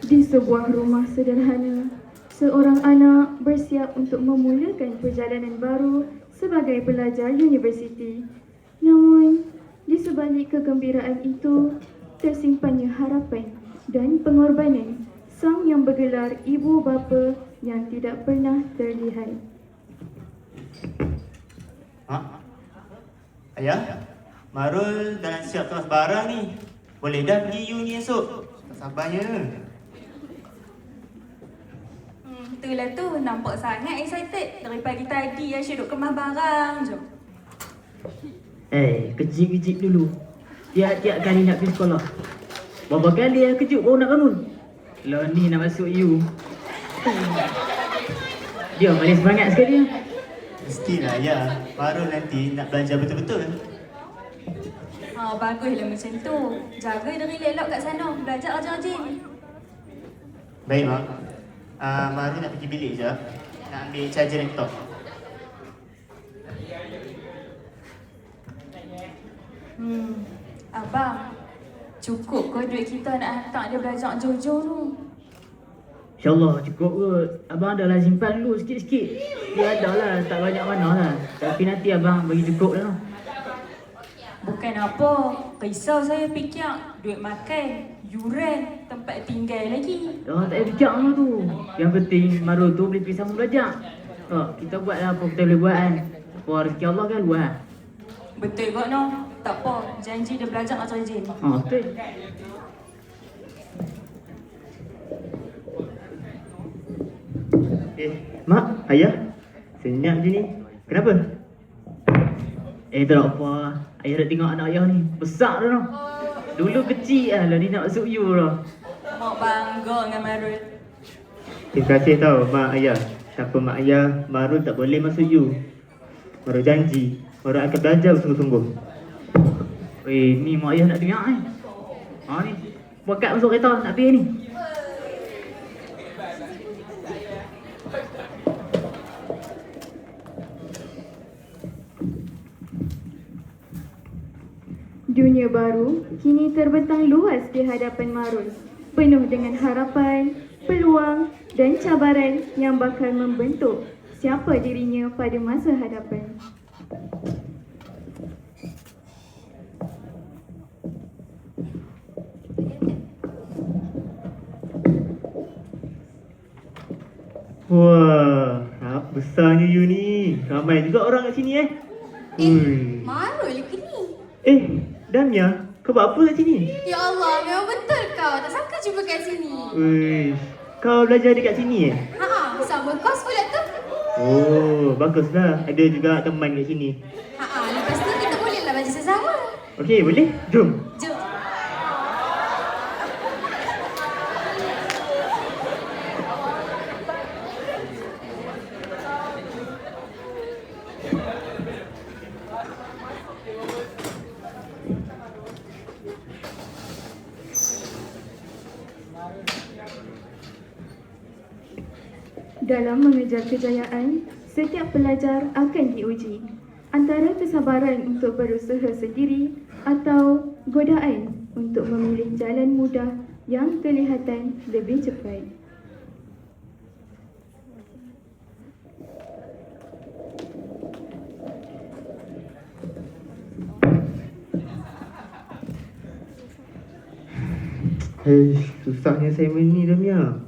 Di sebuah rumah sederhana, seorang anak bersiap untuk memulakan perjalanan baru sebagai pelajar universiti. Namun, di sebalik kegembiraan itu, tersimpannya harapan dan pengorbanan sang yang bergelar ibu bapa yang tidak pernah terlihat. Ayah, Marul dah siap kelas barang ni. Boleh dah pergi uni esok. Tak sabarnya. Itulah tu, nampak sangat excited. Dari pagi tadi Asyik duk kemas barang je. Kecil-kecil dulu. Tiap-tiap kali nak pergi sekolah. Berapa kali kejut baru nak bangun. Kalau ni nak masuk U. Dia paling semangat sekali. Mestilah ayah, Marul nanti nak belajar betul-betul. Baguslah macam tu. Jaga diri elok kat sana. Belajar rajin-rajin. Baik, Mak. Marul nak pergi bilik je. Nak ambil charger laptop. Abang, cukup ke duit kita nak hantar dia belajar jauh-jauh tu? InsyaAllah cukup kot. Abang adalah simpan dulu sikit-sikit. Dia ada lah, tak banyak mana lah. Tapi nanti abang bagi cukup lah. Bukan apa, risau saya fikir duit makan, yuran, tempat tinggal lagi. Tak payah fikir lah tu. Yang penting Marul tu boleh pergi sama belajar. Kita buat lah apa kita boleh buat kan. Apa rezeki Allah kan luar. Betul kot no. Tak apa, janji dia belajar rajin-rajin. Betul. Mak, ayah, senyap je ni. Kenapa? Tak apa. Ayah dah tengok anak ayah ni. Besar dah noh. Dulu kecil lah ni nak masuk U dah. Mak bangga dengan Marul. Terima kasih tau mak ayah. Siapa mak ayah, Marul tak boleh masuk U. Marul janji, Marul akan belajar sungguh-sungguh. Ni mak ayah nak dengar ni. Ni. Buat kad masuk kereta nak pergi ni. Dunia baru kini terbentang luas di hadapan Marul, penuh dengan harapan, peluang dan cabaran yang bakal membentuk siapa dirinya pada masa hadapan. Wah, besarnya U ni. Ramai juga orang kat sini Marul ke ni? Damia, kau buat apa kat sini? Ya Allah, memang betul kau. Tak sangka jumpa kat sini. Kau belajar dekat sini Sama kos pula tu. Oh, baguslah. Ada juga teman kat sini. Lepas tu kita bolehlah belajar sesama. Okey, boleh? Jom. Jom. Dalam mengejar kejayaan, setiap pelajar akan diuji. Antara kesabaran untuk berusaha sendiri atau godaan untuk memilih jalan mudah yang kelihatan lebih cepat. Susahnya assignment ni Damia.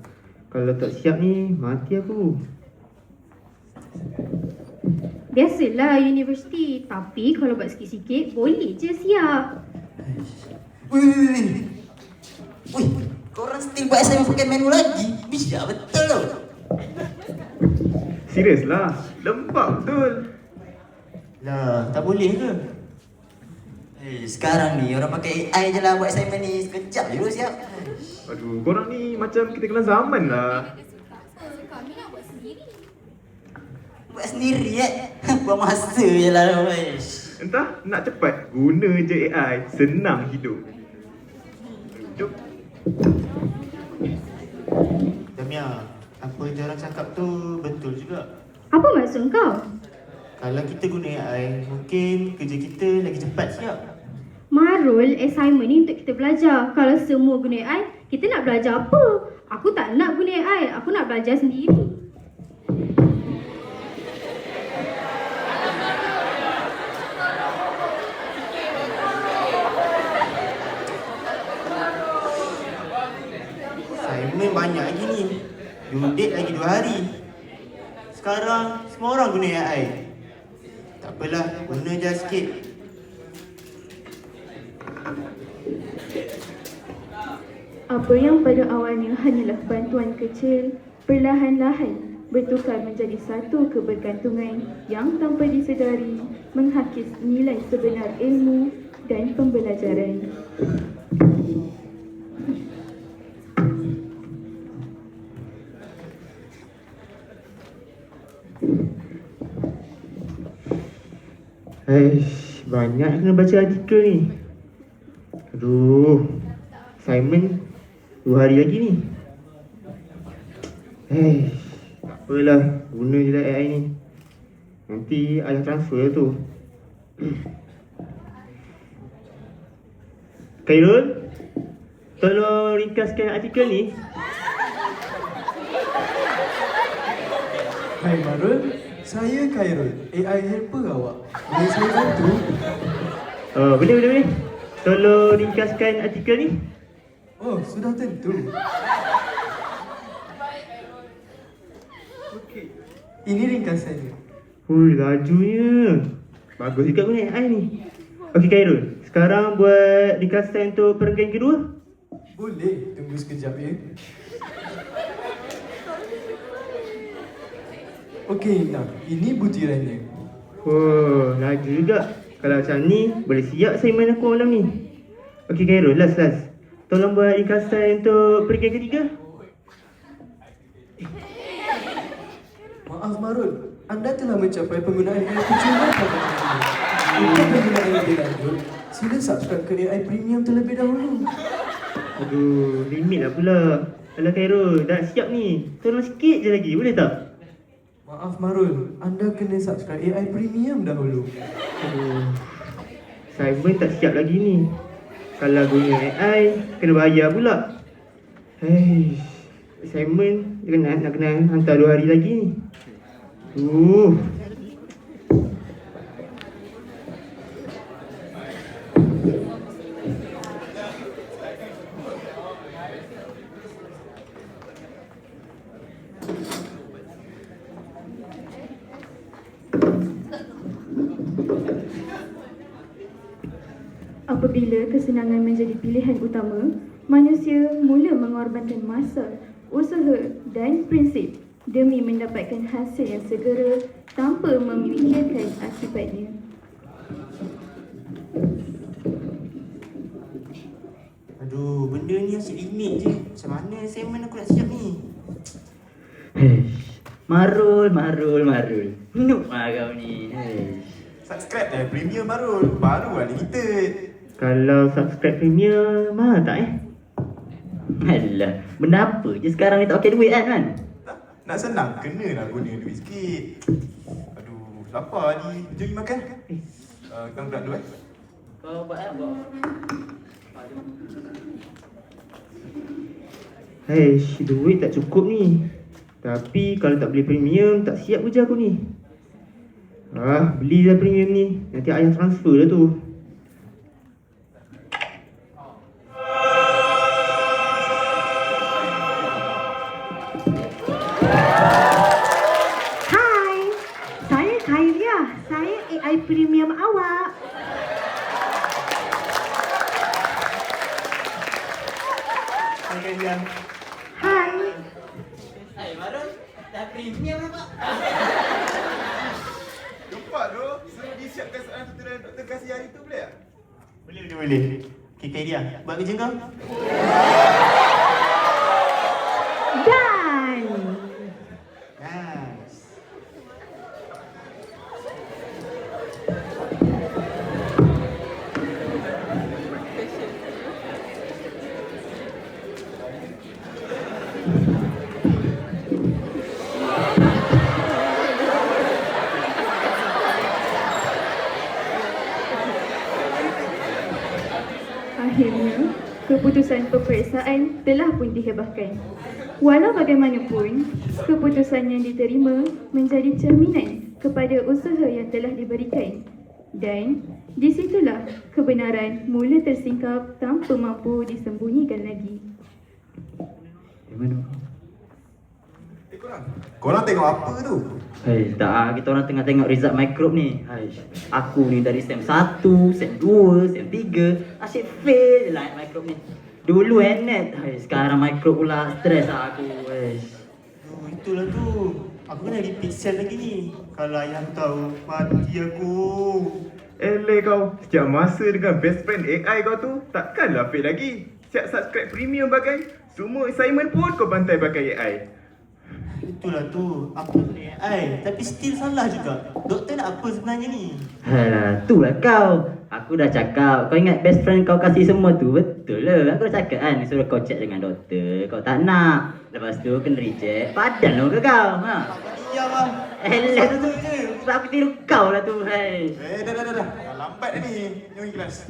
Kalau tak siap ni, mati aku. Biasalah universiti. Tapi kalau buat sikit-sikit, boleh je siap. Wih, korang still buat assignment pakai menu lagi? Bijak betul tau. Serius lah, lembab betul. Lah, tak boleh ke? Sekarang ni orang pakai AI je lah buat assignment ni. Sekejap je dulu siap. Aduh, korang ni macam kita kena zaman lah. Kami nak buat sendiri. Buat sendiri buang masa je lah. Entah, nak cepat, guna je AI. Senang hidup. Jom. Damia, apa yang orang cakap tu betul juga. Apa maksud kau? Kalau kita guna AI, mungkin kerja kita lagi cepat siap. Marul, assignment ni untuk kita belajar. Kalau semua guna AI, kita nak belajar apa? Aku tak nak guna AI, aku nak belajar sendiri. Assignment banyak lagi ni. Due date lagi 2 hari. Sekarang semua orang guna AI. Tak apalah, guna je sikit. Apa yang pada awalnya hanyalah bantuan kecil, perlahan-lahan bertukar menjadi satu kebergantungan yang tanpa disedari menghakis nilai sebenar ilmu dan pembelajaran. Banyak kena baca artikel ni. Aduh, assignment 2 hari lagi ni. Apalah, guna je lah AI ni. Nanti ayah transfer tu. Khairul, tolong ringkaskan artikel ni. Hai Marul, saya Khairul, AI helper awak. Boleh saya bantu? Boleh. Tolong ringkaskan artikel ni. Oh, sudah tentu. Okey, ini ringkasannya. Lajunya. Bagus juga guna AI ni. Okey Khairul, sekarang buat ringkasan untuk perenggan kedua. Boleh, tunggu sekejap ya. Okey, nah, ini butirannya. Laju juga. Kalau macam ni, boleh siap assignment aku malam ni. Okey Khairul, last. Tolong buat ringkasan untuk perenggan ketiga. Maaf Marul, anda telah mencapai penggunaan AI percuma pada hari ini. Untuk penggunaan lebih lanjut, sila subscribe ke AI Premium terlebih dahulu. Aduh, limit lah pula. Alah Khairul, dah siap ni. Tolong sikit je lagi, boleh tak? Maaf Marul, anda kena subscribe AI Premium dahulu. Aduh, assignment tak siap lagi ni. Kalau guna AI, kena bayar pula. Assignment nak kena hantar 2 hari lagi ni. Apabila kesenangan menjadi pilihan utama, manusia mula mengorbankan masa, usaha dan prinsip demi mendapatkan hasil yang segera tanpa memikirkan akibatnya. Aduh, benda ni asyik limit je. Macam mana assignment aku nak siap ni? Marul. Noob lah kau ni. Subscribe dah Premium Marul. Baru unlimited. Kalau subscribe premium, mahal tak Alah, benda apa je sekarang ni tak pakai duit kan? Nak senang, kenalah guna duit sikit. Aduh, lapar ni. Jom pergi makan. Kita budak dulu Kau buat apa? Duit tak cukup ni. Tapi kalau tak beli premium, tak siap kerja aku ni. Belilah premium ni. Nanti ayah transfer lah tu. Hai, saya Khairia. Saya AI Premium awak. Hai Khairiyah. Hai. Hai Marul, dah premium lah Pak. Lupa tu. Suruh disiapkan soalan tuturan Dr. Kasih hari tu boleh tak? Boleh. Okay Khairiyah, buat kerja kau. Dan Nice. Akhirnya, keputusan peperiksaan telah pun dihebahkan. Walau bagaimanapun, keputusan yang diterima menjadi cerminan kepada usaha yang telah diberikan. Dan di situlah kebenaran mula tersingkap tanpa mampu disembunyikan lagi. Di mana? Korang tengok apa tu? Hai, tak, kita orang tengah tengok result microbe ni. Hai, aku ni dari SEM 1, SEM 2, SEM 3, asyik fail je lah microbe ni. Dulu net, hai, sekarang microbe pula, stres lah aku. Hai. Oh, itulah tu. Aku kena repeat sel lagi ni. Kalau ayah tahu, mati aku. Eleh kau, setiap masa dengan best friend AI kau tu, takkanlah fail lagi. Siap subscribe premium bagai, semua assignment pun kau bantai pakai AI. Itulah tu. Aku nak AI. Tapi still salah juga. Doktor nak apa sebenarnya ni? Alah, tu lah kau. Aku dah cakap, kau ingat best friend kau kasih semua tu? Betul lah. Aku dah cakap kan, suruh kau check dengan doktor. Kau tak nak. Lepas tu kena reject. Padan lah ke kau. Ha? Iya bang. Elah tu je. Sebab aku tiru kau lah tu. Hai. Dah. Dah lambat dah ni. Jom kelas.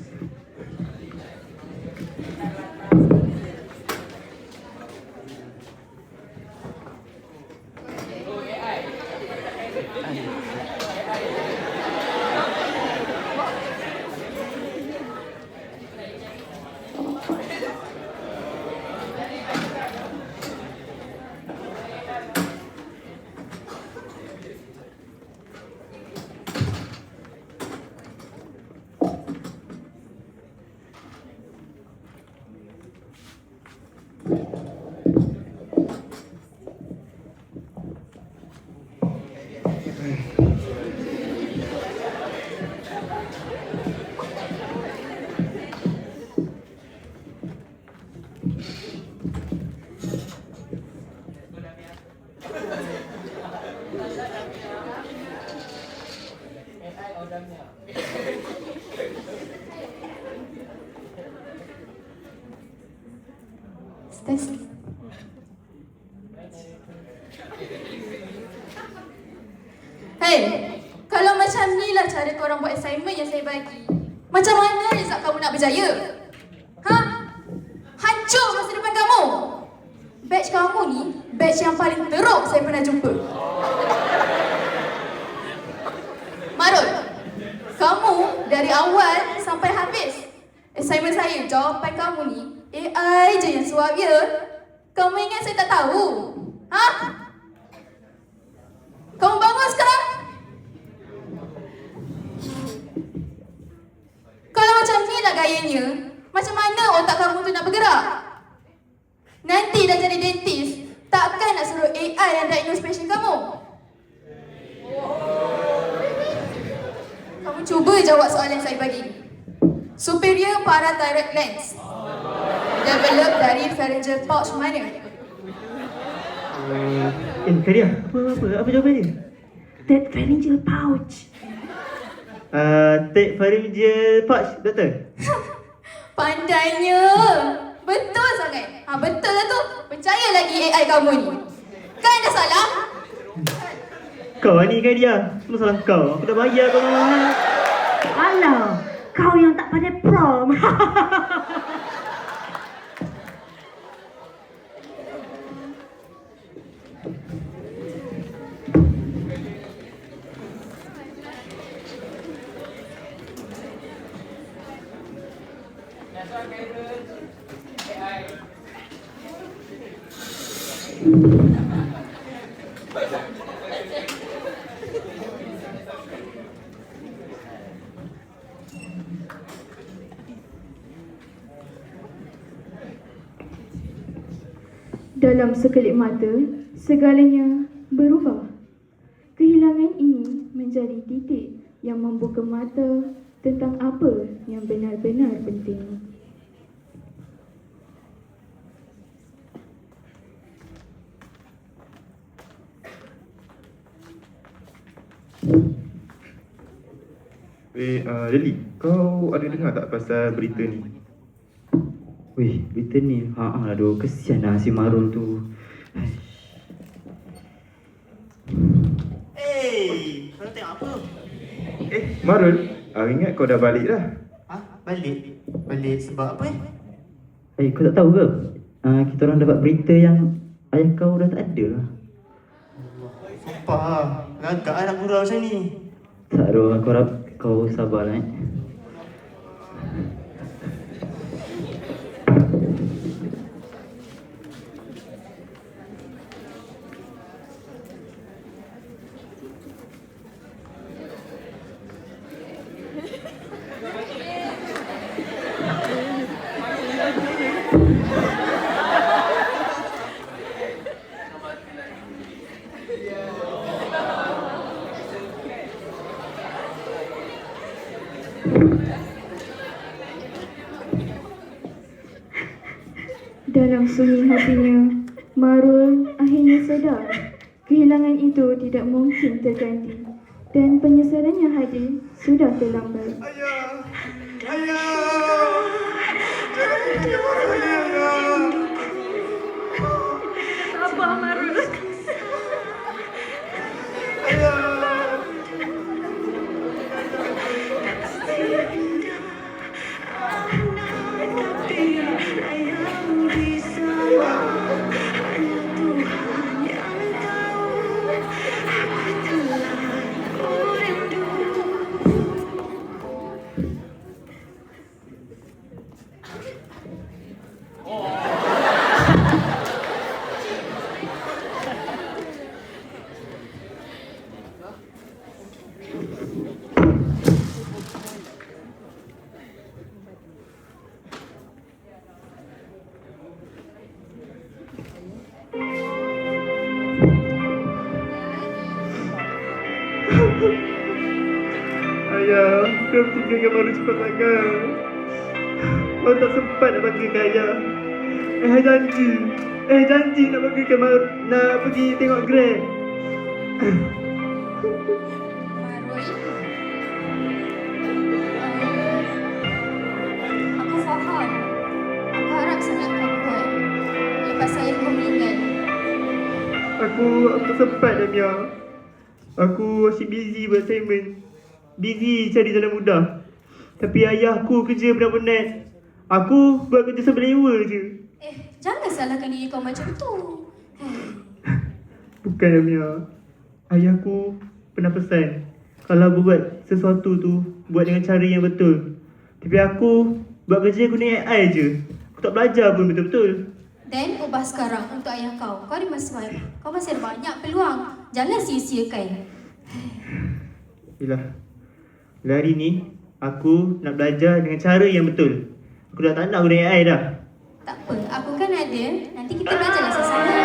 Hey, kalau macam ni lah cara korang buat assignment yang saya bagi, macam mana result kamu nak berjaya? Ha? Hancur masa depan kamu. Batch kamu ni, batch yang paling teruk saya pernah jumpa. Marul, kamu dari awal sampai habis assignment saya, jawapan kamu ni AI je yang suap ya. Kamu ingat saya tak tahu? Ha? Kamu bangun sekarang? Kalau macam ni lah gayanya, macam mana otak kamu tu nak bergerak? Nanti dah jadi dentist, takkan nak suruh AI yang diagnose patient kamu? Kamu cuba jawab soalan saya bagi. Superior parathyroid glands develop dari pharyngeal pouch mana? Kadia, apa jawapan dia? That pharyngeal pouch. Take pharyngeal pouch, doktor. Pandainya. Betul sangat. Ha, betul lah tu. Percaya lagi AI kamu ni. Kan dah salah? Kau ni Kadia, semua salah kau. Aku dah bayar kau mahal. Alah, kau yang tak pandai prom. Dalam sekelip mata, segalanya berubah. Kehilangan ini menjadi titik yang membuka mata tentang apa yang benar-benar penting. Lily, kau ada dengar tak pasal berita ni? Weh, berita ni, aduh, kesian lah si Marul tu. Kau tengok apa? Marul, ingat kau dah balik dah. Ha? Balik? Balik sebab apa Kau tak tahu ke? Kita orang dapat berita yang ayah kau dah tak ada lah. Sumpah lah. Ngagak nak gurau macam ni. Tak ada, aku harap kau sabar lah. Dalam sunyi hatinya, Marul akhirnya sedar kehilangan itu tidak mungkin terganti dan penyesalannya hadir sudah terlambat. Ayah! Ayah! Jangan tinggal saya, ayah! Sabar, Marul. Ayah! Ayah, kau tinggalkan baru cepat sangat. Kau tak sempat nak banggakan ayah. Janji nak banggakan nak pergi tengok Grand. Aku faham. Aku harap sangat kau kuat. Lepas saya kau meninggal. Aku sempat dah, Mia. Aku asyik busy buat assignment. Busy cari jalan mudah. Tapi ayahku kerja penat-penat. Aku buat kerja sebelewa je. Jangan salahkan diri kau macam tu. Bukan, Mia. Ayahku pernah pesan, kalau buat sesuatu tu, buat dengan cara yang betul. Tapi aku buat kerja guna AI je. Aku tak belajar pun betul-betul. Dan ubah sekarang untuk ayah kau. Kau masih ada banyak peluang. Jangan sia-siakan. Yelah, hari ni aku nak belajar dengan cara yang betul. Aku dah tak nak guna AI dah. Tak apa, aku kan ada. Nanti kita belajarlah sama-sama.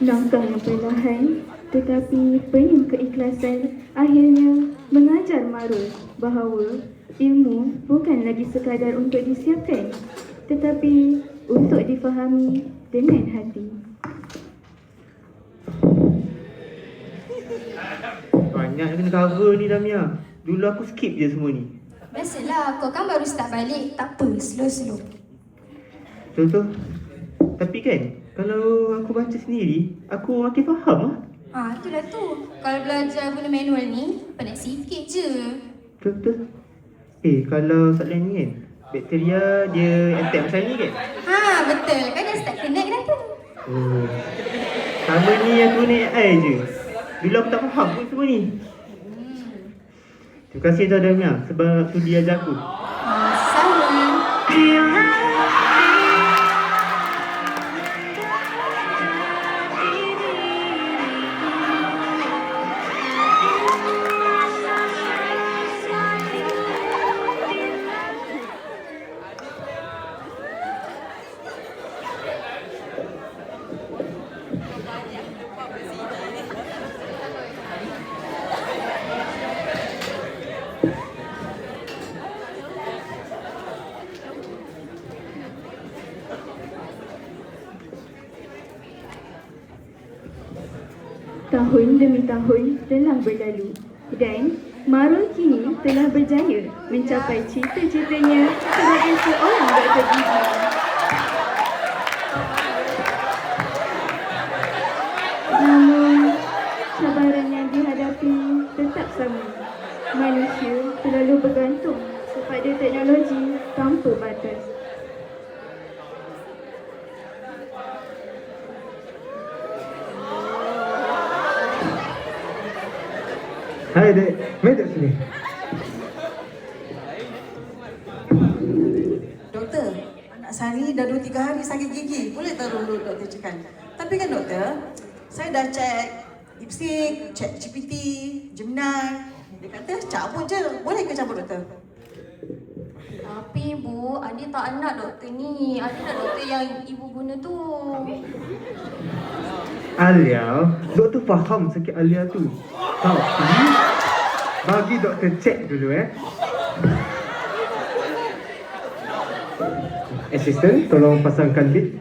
Langkah yang perlahan tetapi penuh keikhlasan akhirnya mengajar Marul bahawa ilmu bukan lagi sekadar untuk disiapkan tetapi untuk difahami dengan hati. Banyak kena cover ni, Damia. Dulu aku skip je semua ni. Biasalah, kau kan baru start balik. Tak apa, slow-slow. Betul-betul. Tapi kan, kalau aku baca sendiri, aku makin faham lah. Itulah tu. Kalau belajar guna manual ni, penat sikit je. Betul-betul. Kalau soalan ni kan, bakteria dia attack macam ni kan? Betul. Kan dah start connect dah tu. Oh. Sama ni aku guna AI je. Dulu aku tak faham pun semua ni. Terima kasih Tuan Damia sebab sudi ajar aku. Sama. Tahun demi tahun telah berlalu dan Marul kini telah berjaya mencapai cita-citanya sebagai seorang doktor gigi. Namun, cabaran yang dihadapi tetap sama. Manusia terlalu bergantung kepada teknologi tanpa batas. Hai dek, mari duduk sini. Doktor, anak saya dah 2-3 hari sakit gigi. Boleh tak dulu doktor cakap? Tapi kan doktor, saya dah cek DeepSeek, cek GPT, Gemini. Dia kata cabut je. Boleh ke cabut doktor? Tapi Bu, Adi tak nak doktor ni. Adi nak doktor yang ibu guna tu. Alia, doktor faham sakit Alia tu. Tapi, bagi doktor cek dulu Assistant, tolong pasangkan bit.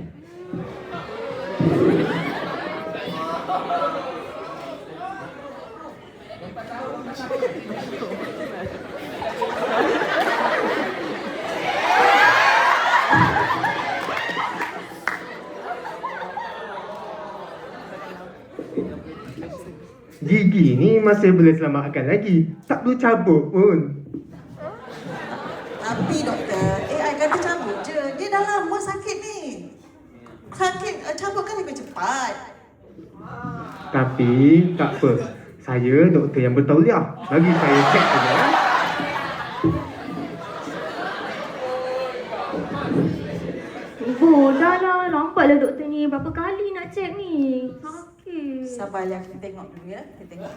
Gigi ni masih boleh selamatkan lagi. Tak perlu cabut pun. Tapi doktor, AI kata cabut je. Dia dah lama sakit ni. Sakit, cabut kan lebih cepat. Tapi tak apa. Saya doktor yang bertauliah. Bagi saya cek saja. Ibu, dah lah. Nampaklah doktor ni berapa kali nak cek ni. Sakit. Sabar ya, kita tengok dulu ya. Kita tengok.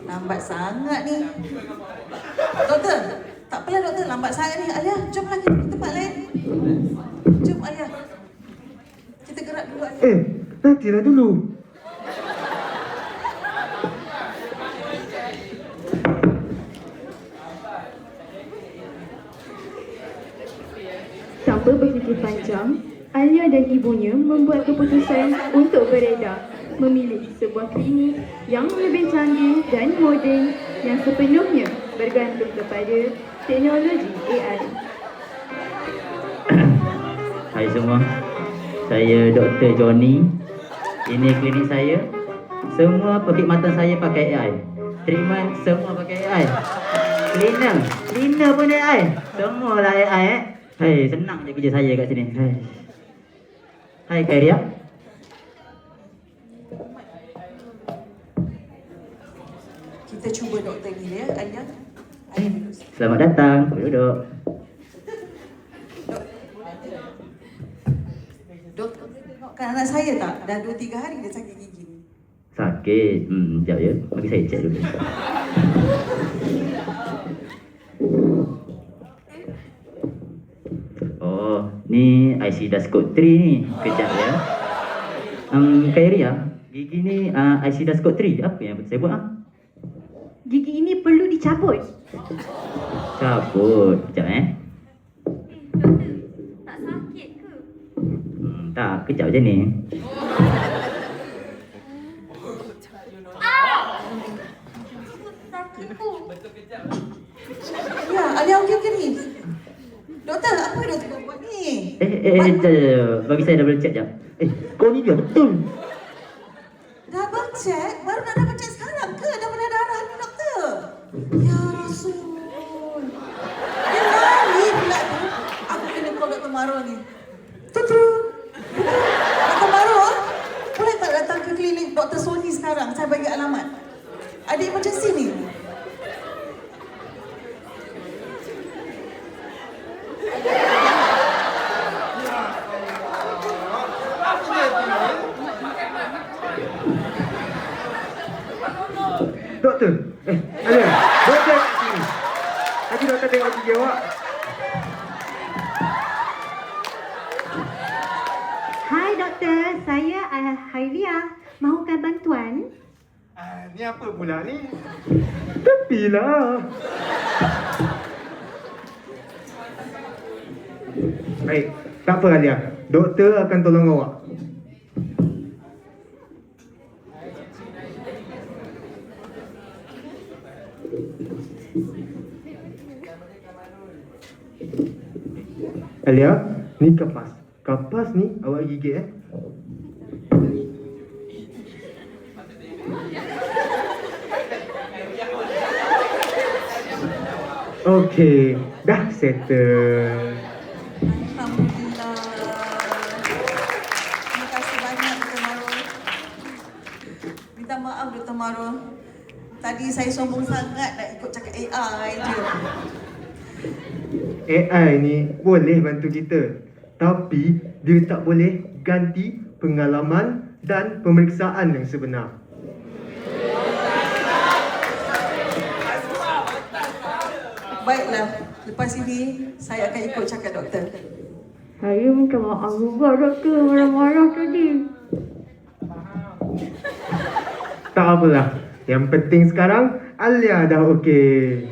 Lambat sangat ni. Doktor, tak apalah doktor, lambat sangat ni. Alia, jomlah kita pergi tempat lain. Jom Alia. Kita gerak dulu Alia. Nantilah dulu. Tanpa berfikir panjang, Alia dan ibunya membuat keputusan untuk beredar memilih sebuah klinik yang lebih canggih dan moden yang sepenuhnya bergantung kepada teknologi AI. Hai semua, saya Dr. Johnny. Ini klinik saya. Semua perkhidmatan saya pakai AI. Treatment semua pakai AI. Cleaner pun AI. Semualah AI Hai, senang je kerja saya kat sini. Hai Khairia. Kita cuba doktor ni ya, Alia. Selamat datang, duduk. Doktor tengokkan anak saya tak? Dah 2-3 hari dia sakit gigi ni. Sakit? Sekejap ya. Bagi saya cek dulu. Oh, ni IC Dascode 3 ni. Kejap ya. Khairia, gigi ni IC Dascode 3. Apa yang saya buat? Gigi ini perlu dicabut. Cabut. Kejap Doktor, tak sakit ke? Tak, kejap je ni. Sakit Bu. Ya, Alia okey ni. Doktor, apa doktor buat ni? Bagi saya double check jap. Kau ni dia betul. Double check? Baru nak double check sekarang ke? Dah berdarah ni doktor. Ya Rasul. Dia lari pula tu. Aku kena call Dr. Maro ni. Tutut. Dr. Maro, boleh tak datang ke klinik Dr. Sony sekarang? Saya bagi alamat. Ada emergency ni. Doktor, Alia, doktor kat sini. Tadi doktor tengok gigi awak. Hai doktor, saya Khairia. Mahukan bantuan? Ni apa pula ni? Tepilah. Baik, tak apa Alia. Doktor akan tolong awak. Alia, ni kapas. Kapas ni awak gigit Okey, dah settle. Alhamdulillah. Terima kasih banyak Dr. Marul. Minta maaf Dr. Marul. Tadi saya sombong sangat nak ikut cakap AI je. AI ni boleh bantu kita, tapi dia tak boleh ganti pengalaman dan pemeriksaan yang sebenar. Baiklah, lepas ini saya akan ikut cakap doktor. Saya minta maaf juga doktor marah-marah tadi. Tak apalah, yang penting sekarang Alia dah okey.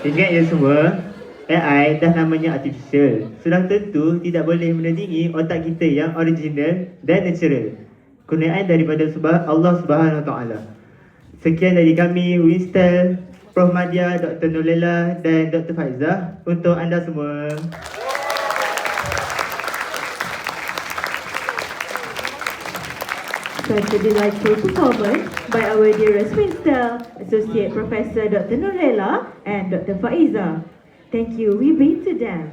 Ingat ya semua, AI dah namanya artificial. Sudah tentu tidak boleh menandingi otak kita yang original dan natural. Kurniaan daripada Allah Subhanahu Wa Taala. Sekian dari kami, Winston, Prof Madia, Dr. Nolela dan Dr. Faizah untuk anda semua. Such a delightful performance by our dearest Winston, Associate Professor Dr. Nolela and Dr. Faiza. Thank you, we bid to them.